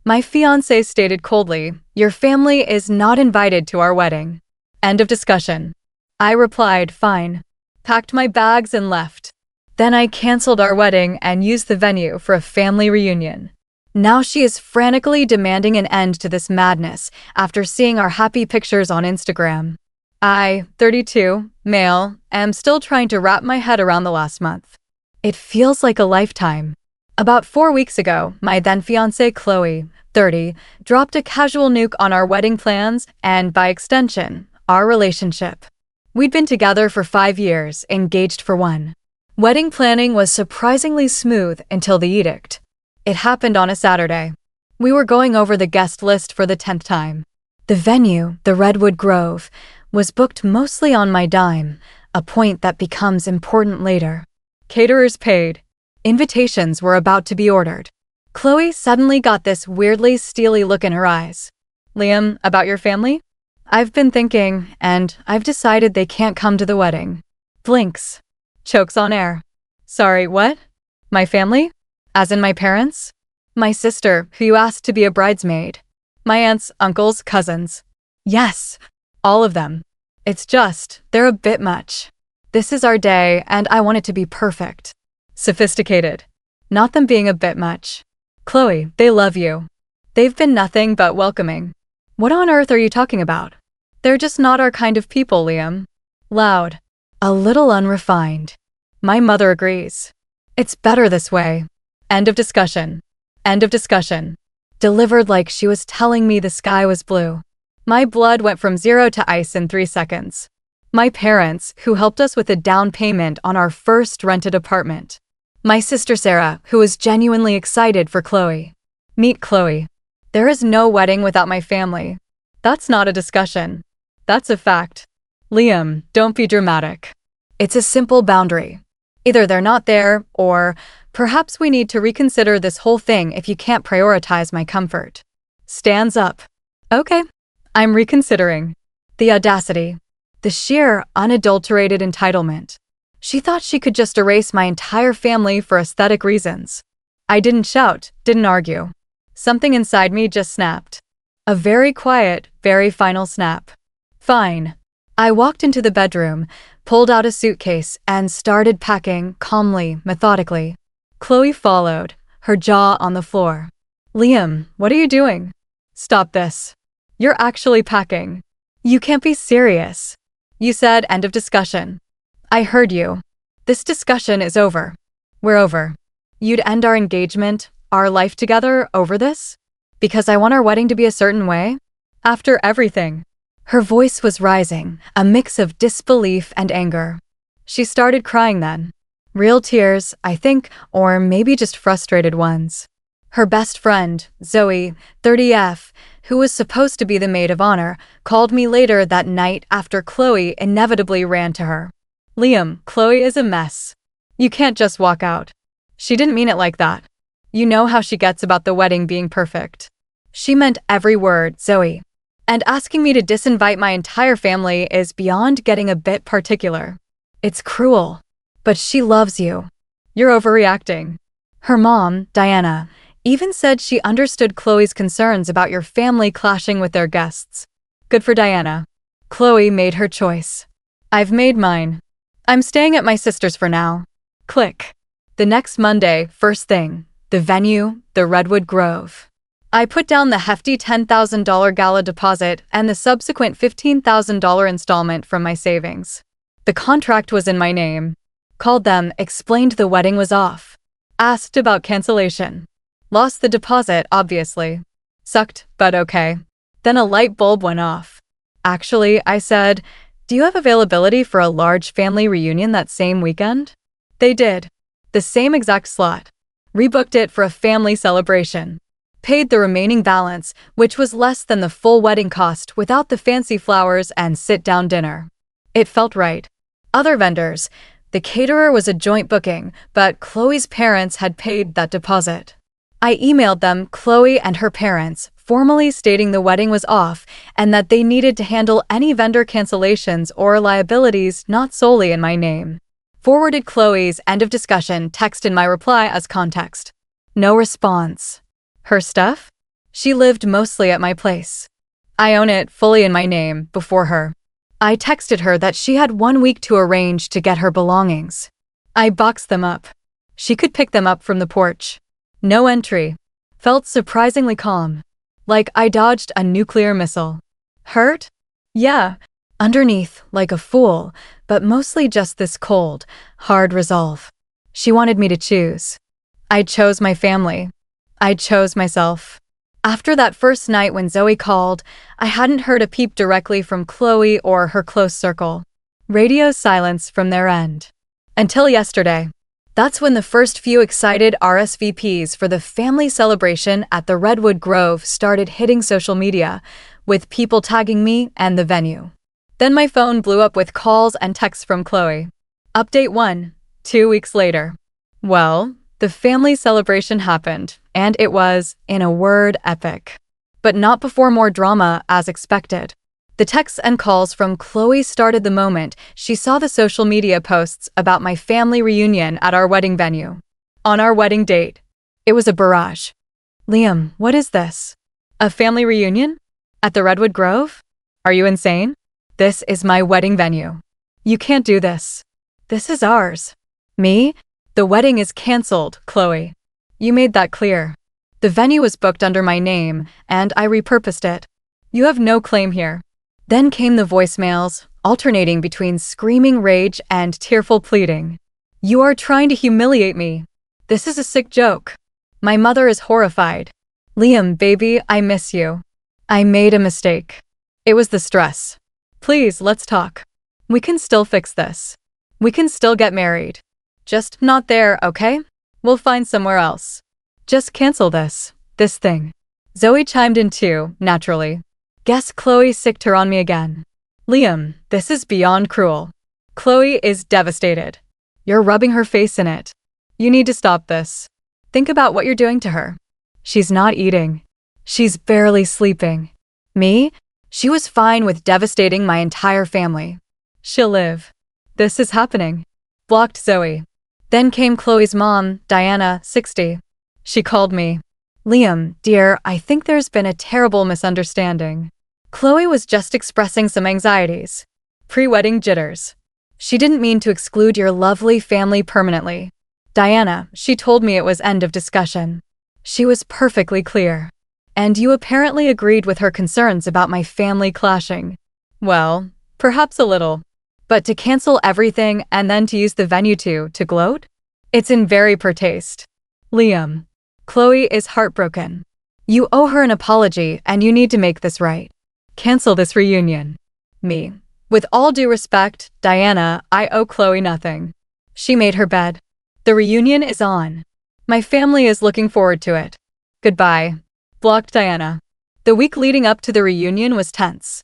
My fiancé stated coldly, "Your family is not invited to our wedding." End of discussion. I replied, "Fine." Packed my bags and left. Then I canceled our wedding and used the venue for a family reunion. Now she is frantically demanding an end to this madness after seeing our happy pictures on Instagram. I, 32, male, am still trying to wrap my head around the last month. It feels like a lifetime. About 4 weeks ago, my then fiancée Chloe, 30, dropped a casual nuke on our wedding plans and, by extension, our relationship. We'd been together for 5 years, engaged for 1. Wedding planning was surprisingly smooth until the edict. It happened on a Saturday. We were going over the guest list for the 10th time. The venue, the Redwood Grove, was booked mostly on my dime, a point that becomes important later. Caterers paid. Invitations were about to be ordered. Chloe suddenly got this weirdly steely look in her eyes. "Liam, about your family?" "I've been thinking, and I've decided they can't come to the wedding." Blinks. Chokes on air. "Sorry, what? My family? As in my parents?" "My sister, who you asked to be a bridesmaid. My aunts, uncles, cousins." "Yes, all of them. It's just, they're a bit much. This is our day, and I want it to be perfect." Sophisticated. Not them being a bit much. "Chloe, they love you. They've been nothing but welcoming." "What on earth are you talking about?" "They're just not our kind of people, Liam." Loud. A little unrefined. My mother agrees. "It's better this way." End of discussion. End of discussion. Delivered like she was telling me the sky was blue. My blood went from 0 to ice in 3 seconds. My parents, who helped us with a down payment on our first rented apartment. My sister Sarah, who was genuinely excited for Chloe. Meet Chloe. There is no wedding without my family. That's not a discussion. That's a fact. Liam, don't be dramatic. It's a simple boundary. Either they're not there, or perhaps we need to reconsider this whole thing if you can't prioritize my comfort. Stands up. Okay, I'm reconsidering. The audacity. The sheer, unadulterated entitlement. She thought she could just erase my entire family for aesthetic reasons. I didn't shout, didn't argue. Something inside me just snapped. A very quiet, very final snap. Fine. I walked into the bedroom, pulled out a suitcase, and started packing, calmly, methodically. Chloe followed, her jaw on the floor. "Liam, what are you doing?" "Stop this. You're actually packing. You can't be serious." "You said end of discussion." "I heard you. This discussion is over. We're over. You'd end our engagement, our life together, over this? Because I want our wedding to be a certain way? After everything." Her voice was rising, a mix of disbelief and anger. She started crying then. Real tears, I think, or maybe just frustrated ones. Her best friend, Zoe, 30F, who was supposed to be the maid of honor, called me later that night after Chloe inevitably ran to her. "Liam, Chloe is a mess. You can't just walk out." She didn't mean it like that. You know how she gets about the wedding being perfect. She meant every word, Zoe. And asking me to disinvite my entire family is beyond getting a bit particular. It's cruel. But she loves you. You're overreacting. Her mom, Diana, even said she understood Chloe's concerns about your family clashing with their guests. Good for Diana. Chloe made her choice. I've made mine. I'm staying at my sister's for now. Click. The next Monday, first thing, the venue, the Redwood Grove. I put down the hefty $10,000 gala deposit and the subsequent $15,000 installment from my savings. The contract was in my name. Called them, explained the wedding was off. Asked about cancellation. Lost the deposit, obviously. Sucked, but okay. Then a light bulb went off. Actually, I said, "Do you have availability for a large family reunion that same weekend?" They did. The same exact slot. Rebooked it for a family celebration. Paid the remaining balance, which was less than the full wedding cost without the fancy flowers and sit-down dinner. It felt right. Other vendors. The caterer was a joint booking, but Chloe's parents had paid that deposit. I emailed them, Chloe and her parents, formally stating the wedding was off and that they needed to handle any vendor cancellations or liabilities not solely in my name. Forwarded Chloe's end of discussion text in my reply as context. No response. Her stuff? She lived mostly at my place. I own it fully in my name before her. I texted her that she had 1 week to arrange to get her belongings. I boxed them up. She could pick them up from the porch. No entry. Felt surprisingly calm. Like I dodged a nuclear missile. Hurt? Yeah. Underneath, like a fool, but mostly just this cold, hard resolve. She wanted me to choose. I chose my family. I chose myself. After that first night when Zoe called, I hadn't heard a peep directly from Chloe or her close circle. Radio silence from their end. Until yesterday. That's when the first few excited RSVPs for the family celebration at the Redwood Grove started hitting social media, with people tagging me and the venue. Then my phone blew up with calls and texts from Chloe. Update 1, 2 weeks later. Well, the family celebration happened, and it was, in a word, epic. But not before more drama, as expected. The texts and calls from Chloe started the moment she saw the social media posts about my family reunion at our wedding venue. On our wedding date. It was a barrage. Liam, what is this? A family reunion? At the Redwood Grove? Are you insane? This is my wedding venue. You can't do this. This is ours. Me? The wedding is cancelled, Chloe. You made that clear. The venue was booked under my name, and I repurposed it. You have no claim here. Then came the voicemails, alternating between screaming rage and tearful pleading. You are trying to humiliate me. This is a sick joke. My mother is horrified. Liam, baby, I miss you. I made a mistake. It was the stress. Please, let's talk. We can still fix this. We can still get married. Just not there, okay? We'll find somewhere else. Just cancel this thing. Zoe chimed in too, naturally. Guess Chloe sicked her on me again. Liam, this is beyond cruel. Chloe is devastated. You're rubbing her face in it. You need to stop this. Think about what you're doing to her. She's not eating. She's barely sleeping. Me? She was fine with devastating my entire family. She'll live. This is happening. Blocked Zoe. Then came Chloe's mom, Diana, 60. She called me. Liam, dear, I think there's been a terrible misunderstanding. Chloe was just expressing some anxieties. Pre-wedding jitters. She didn't mean to exclude your lovely family permanently. Diana, she told me it was end of discussion. She was perfectly clear. And you apparently agreed with her concerns about my family clashing. Well, perhaps a little. But to cancel everything and then to use the venue to gloat? It's in very poor taste. Liam. Chloe is heartbroken. You owe her an apology and you need to make this right. Cancel this reunion. Me. With all due respect, Diana, I owe Chloe nothing. She made her bed. The reunion is on. My family is looking forward to it. Goodbye. Blocked Diana. The week leading up to the reunion was tense.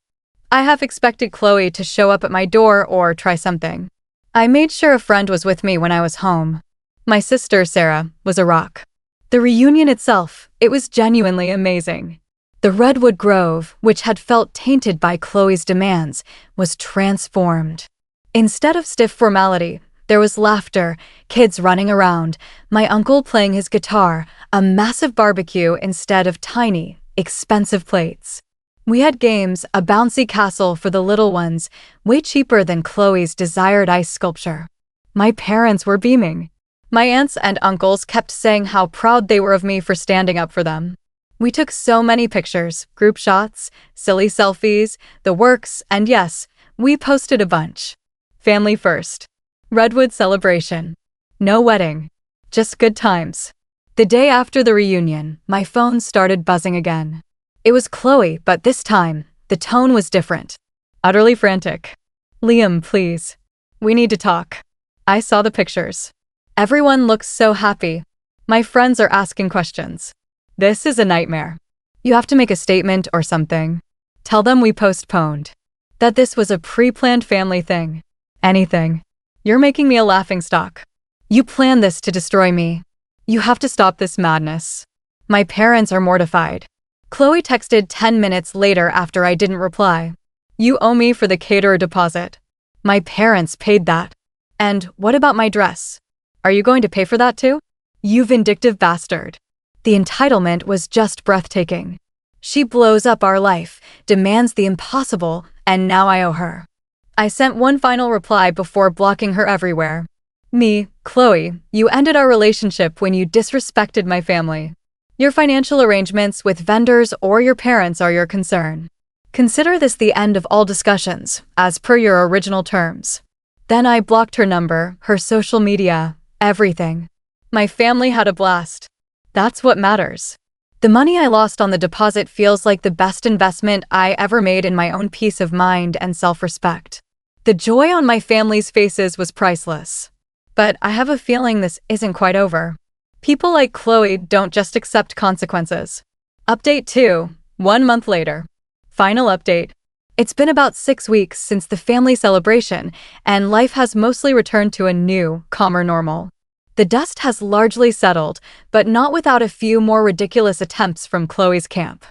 I half expected Chloe to show up at my door or try something. I made sure a friend was with me when I was home. My sister, Sarah, was a rock. The reunion itself, it was genuinely amazing. The Redwood Grove, which had felt tainted by Chloe's demands, was transformed. Instead of stiff formality, there was laughter, kids running around, my uncle playing his guitar, a massive barbecue instead of tiny, expensive plates. We had games, a bouncy castle for the little ones, way cheaper than Chloe's desired ice sculpture. My parents were beaming. My aunts and uncles kept saying how proud they were of me for standing up for them. We took so many pictures, group shots, silly selfies, the works, and yes, we posted a bunch. Family first. Redwood celebration. No wedding. Just good times. The day after the reunion, my phone started buzzing again. It was Chloe, but this time, the tone was different. Utterly frantic. Liam, please. We need to talk. I saw the pictures. Everyone looks so happy. My friends are asking questions. This is a nightmare. You have to make a statement or something. Tell them we postponed. That this was a pre-planned family thing. Anything. You're making me a laughingstock. You planned this to destroy me. You have to stop this madness. My parents are mortified. Chloe texted 10 minutes later after I didn't reply. You owe me for the caterer deposit. My parents paid that. And what about my dress? Are you going to pay for that too? You vindictive bastard. The entitlement was just breathtaking. She blows up our life, demands the impossible, and now I owe her. I sent one final reply before blocking her everywhere. Me, Chloe, you ended our relationship when you disrespected my family. Your financial arrangements with vendors or your parents are your concern. Consider this the end of all discussions, as per your original terms. Then I blocked her number, her social media, everything. My family had a blast. That's what matters. The money I lost on the deposit feels like the best investment I ever made in my own peace of mind and self-respect. The joy on my family's faces was priceless. But I have a feeling this isn't quite over. People like Chloe don't just accept consequences. Update 2, 1 month later. Final update. It's been about 6 weeks since the family celebration, and life has mostly returned to a new, calmer normal. The dust has largely settled, but not without a few more ridiculous attempts from Chloe's camp.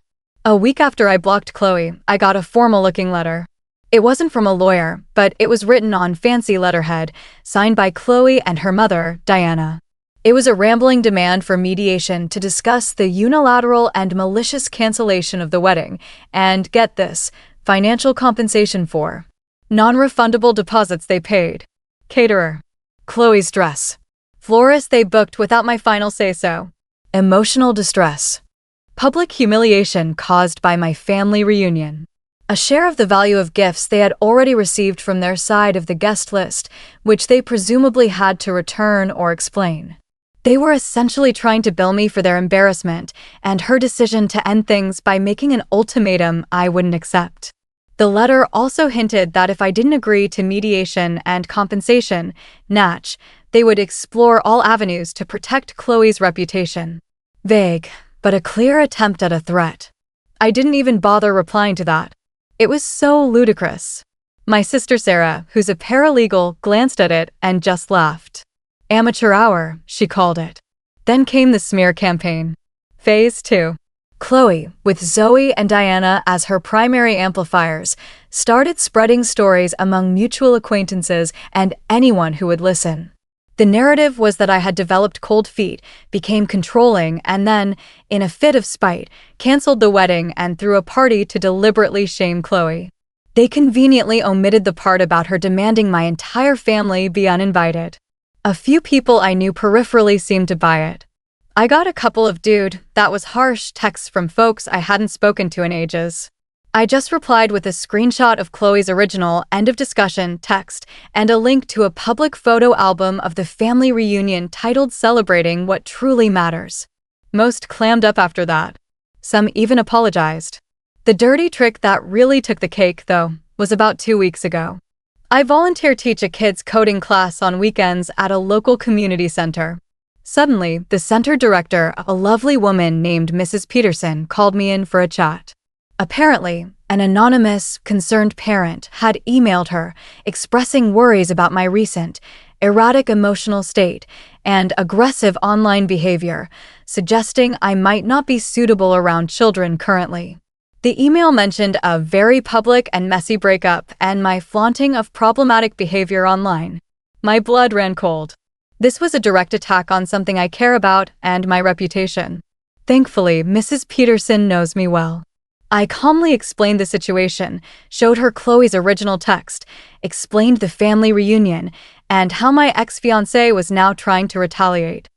A week after I blocked Chloe, I got a formal-looking letter. It wasn't from a lawyer, but it was written on fancy letterhead, signed by Chloe and her mother, Diana. It was a rambling demand for mediation to discuss the unilateral and malicious cancellation of the wedding, and, get this, financial compensation for non-refundable deposits they paid. Caterer. Chloe's dress. Florist they booked without my final say-so. Emotional distress. Public humiliation caused by my family reunion. A share of the value of gifts they had already received from their side of the guest list, which they presumably had to return or explain. They were essentially trying to bill me for their embarrassment and her decision to end things by making an ultimatum I wouldn't accept. The letter also hinted that if I didn't agree to mediation and compensation, natch, they would explore all avenues to protect Chloe's reputation. Vague, but a clear attempt at a threat. I didn't even bother replying to that. It was so ludicrous. My sister Sarah, who's a paralegal, glanced at it and just laughed. Amateur hour, she called it. Then came the smear campaign. Phase 2. Chloe, with Zoe and Diana as her primary amplifiers, started spreading stories among mutual acquaintances and anyone who would listen. The narrative was that I had developed cold feet, became controlling, and then, in a fit of spite, canceled the wedding and threw a party to deliberately shame Chloe. They conveniently omitted the part about her demanding my entire family be uninvited. A few people I knew peripherally seemed to buy it. I got a couple of "dude, that was harsh" texts from folks I hadn't spoken to in ages. I just replied with a screenshot of Chloe's original end of discussion text and a link to a public photo album of the family reunion titled "Celebrating What Truly Matters." Most clammed up after that. Some even apologized. The dirty trick that really took the cake, though, was about 2 weeks ago. I volunteer teach a kids coding class on weekends at a local community center. Suddenly, the center director, a lovely woman named Mrs. Peterson, called me in for a chat. Apparently, an anonymous, concerned parent had emailed her, expressing worries about my recent, erratic emotional state and aggressive online behavior, suggesting I might not be suitable around children currently. The email mentioned a very public and messy breakup and my flaunting of problematic behavior online. My blood ran cold. This was a direct attack on something I care about and my reputation. Thankfully, Mrs. Peterson knows me well. I calmly explained the situation, showed her Chloe's original text, explained the family reunion, and how my ex-fiancé was now trying to retaliate.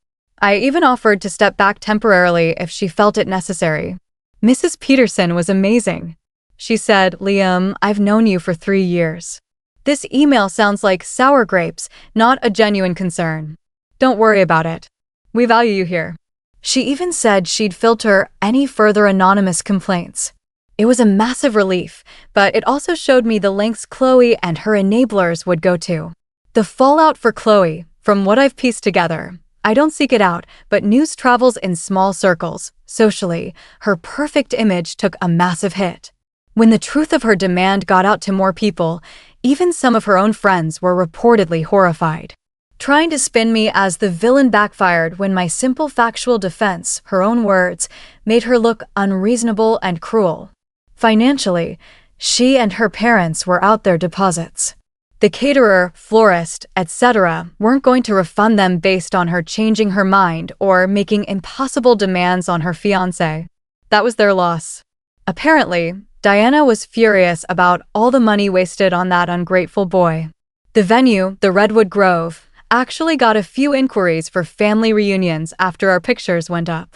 I even offered to step back temporarily if she felt it necessary. Mrs. Peterson was amazing. She said, "Liam, I've known you for 3 years. This email sounds like sour grapes, not a genuine concern. Don't worry about it. We value you here." She even said she'd filter any further anonymous complaints. It was a massive relief, but it also showed me the lengths Chloe and her enablers would go to. The fallout for Chloe, from what I've pieced together, I don't seek it out, but news travels in small circles. Socially, her perfect image took a massive hit. When the truth of her demand got out to more people, even some of her own friends were reportedly horrified. Trying to spin me as the villain backfired when my simple factual defense, her own words, made her look unreasonable and cruel. Financially, she and her parents were out their deposits. The caterer, florist, etc. weren't going to refund them based on her changing her mind or making impossible demands on her fiancé. That was their loss. Apparently, Diana was furious about all the money wasted on that ungrateful boy. The venue, the Redwood Grove, actually got a few inquiries for family reunions after our pictures went up.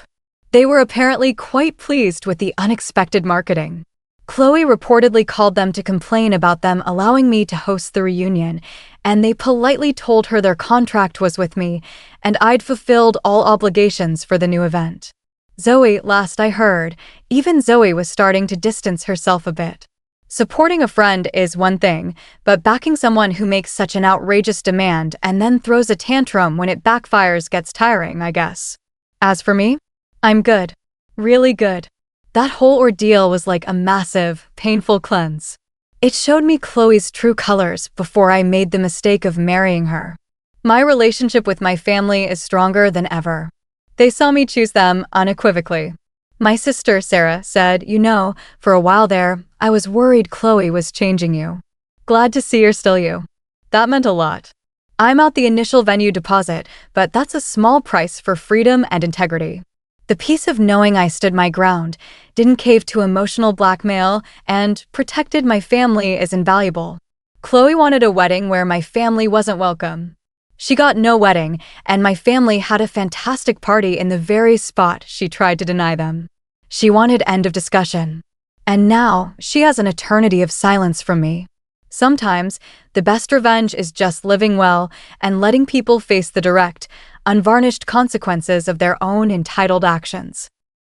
They were apparently quite pleased with the unexpected marketing. Chloe reportedly called them to complain about them allowing me to host the reunion, and they politely told her their contract was with me and I'd fulfilled all obligations for the new event. Zoe, last I heard, even Zoe was starting to distance herself a bit. Supporting a friend is one thing, but backing someone who makes such an outrageous demand and then throws a tantrum when it backfires gets tiring, I guess. As for me, I'm good. Really good. That whole ordeal was like a massive, painful cleanse. It showed me Chloe's true colors before I made the mistake of marrying her. My relationship with my family is stronger than ever. They saw me choose them unequivocally. My sister, Sarah, said, for a while there, I was worried Chloe was changing you. Glad to see you're still you. That meant a lot. I'm out the initial venue deposit, but that's a small price for freedom and integrity. The peace of knowing I stood my ground, didn't cave to emotional blackmail, and protected my family is invaluable. Chloe wanted a wedding where my family wasn't welcome. She got no wedding, and my family had a fantastic party in the very spot she tried to deny them. She wanted end of discussion. And now, she has an eternity of silence from me. Sometimes, the best revenge is just living well and letting people face the direct, unvarnished consequences of their own entitled actions.